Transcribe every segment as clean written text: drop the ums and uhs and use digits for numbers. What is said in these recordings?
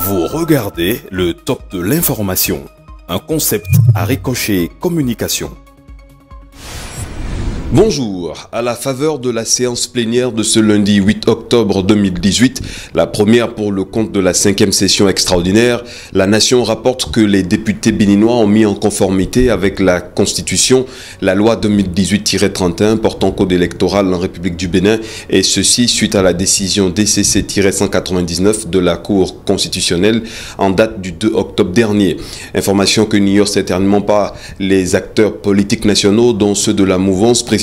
Vous regardez le top de l'information, un concept à Ricochet Communication. Bonjour, à la faveur de la séance plénière de ce lundi 8 octobre 2018, la première pour le compte de la 5e session extraordinaire, la Nation rapporte que les députés béninois ont mis en conformité avec la Constitution la loi 2018-31 portant code électoral en République du Bénin, et ceci suite à la décision DCC-199 de la Cour constitutionnelle en date du 2 octobre dernier. Information que n'ignorent certainement pas les acteurs politiques nationaux, dont ceux de la mouvance présidentielle,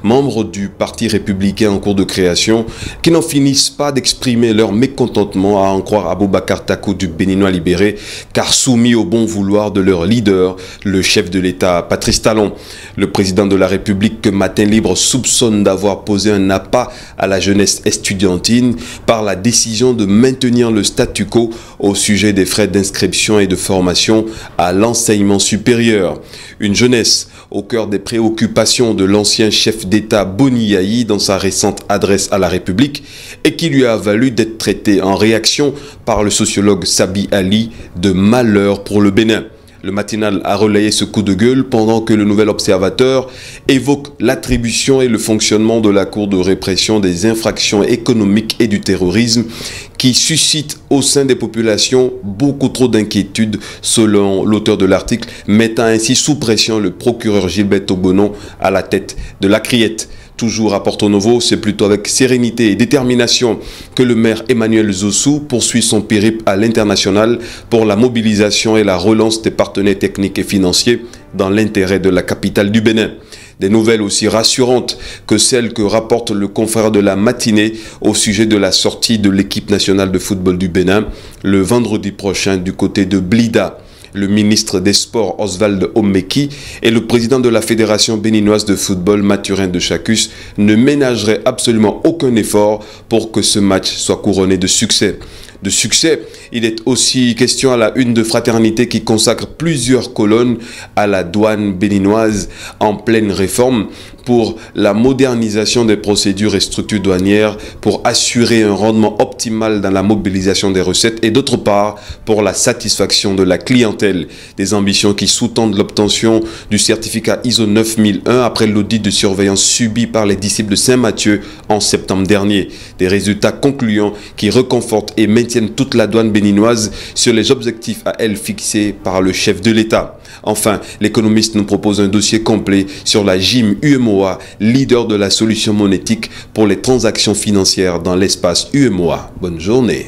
membres du Parti républicain en cours de création, qui n'en finissent pas d'exprimer leur mécontentement, à en croire Aboubacar Takou du Béninois libéré, car soumis au bon vouloir de leur leader, le chef de l'État Patrice Talon. Le président de la République, que Matin Libre soupçonne d'avoir posé un appât à la jeunesse estudiantine par la décision de maintenir le statu quo au sujet des frais d'inscription et de formation à l'enseignement supérieur. Une jeunesse au cœur des préoccupations de l'ancien chef d'État Boni Yayi dans sa récente adresse à la République, et qui lui a valu d'être traité en réaction par le sociologue Sabi Ali de malheur pour le Bénin. Le matinal a relayé ce coup de gueule pendant que le Nouvel Observateur évoque l'attribution et le fonctionnement de la Cour de répression des infractions économiques et du terrorisme, qui suscite au sein des populations beaucoup trop d'inquiétudes, selon l'auteur de l'article, mettant ainsi sous pression le procureur Gilberto Bonon à la tête de la criette. Toujours à Porto Novo, c'est plutôt avec sérénité et détermination que le maire Emmanuel Zossou poursuit son périple à l'international pour la mobilisation et la relance des partenaires techniques et financiers dans l'intérêt de la capitale du Bénin. Des nouvelles aussi rassurantes que celles que rapporte le confrère de la matinée au sujet de la sortie de l'équipe nationale de football du Bénin le vendredi prochain du côté de Blida. Le ministre des Sports Oswald Omeki et le président de la Fédération béninoise de football Mathurin de Chacus ne ménageraient absolument aucun effort pour que ce match soit couronné de succès. De succès, il est aussi question à la une de Fraternité qui consacre plusieurs colonnes à la douane béninoise en pleine réforme pour la modernisation des procédures et structures douanières, pour assurer un rendement optimal dans la mobilisation des recettes et d'autre part pour la satisfaction de la clientèle. Des ambitions qui sous-tendent l'obtention du certificat ISO 9001 après l'audit de surveillance subi par les disciples de Saint-Mathieu en septembre dernier. Des résultats concluants qui reconfortent et maintiennent toute la douane béninoise sur les objectifs à elle fixés par le chef de l'État. Enfin, l'économiste nous propose un dossier complet sur la GIM UEMOA, leader de la solution monétique pour les transactions financières dans l'espace UEMOA. Bonne journée.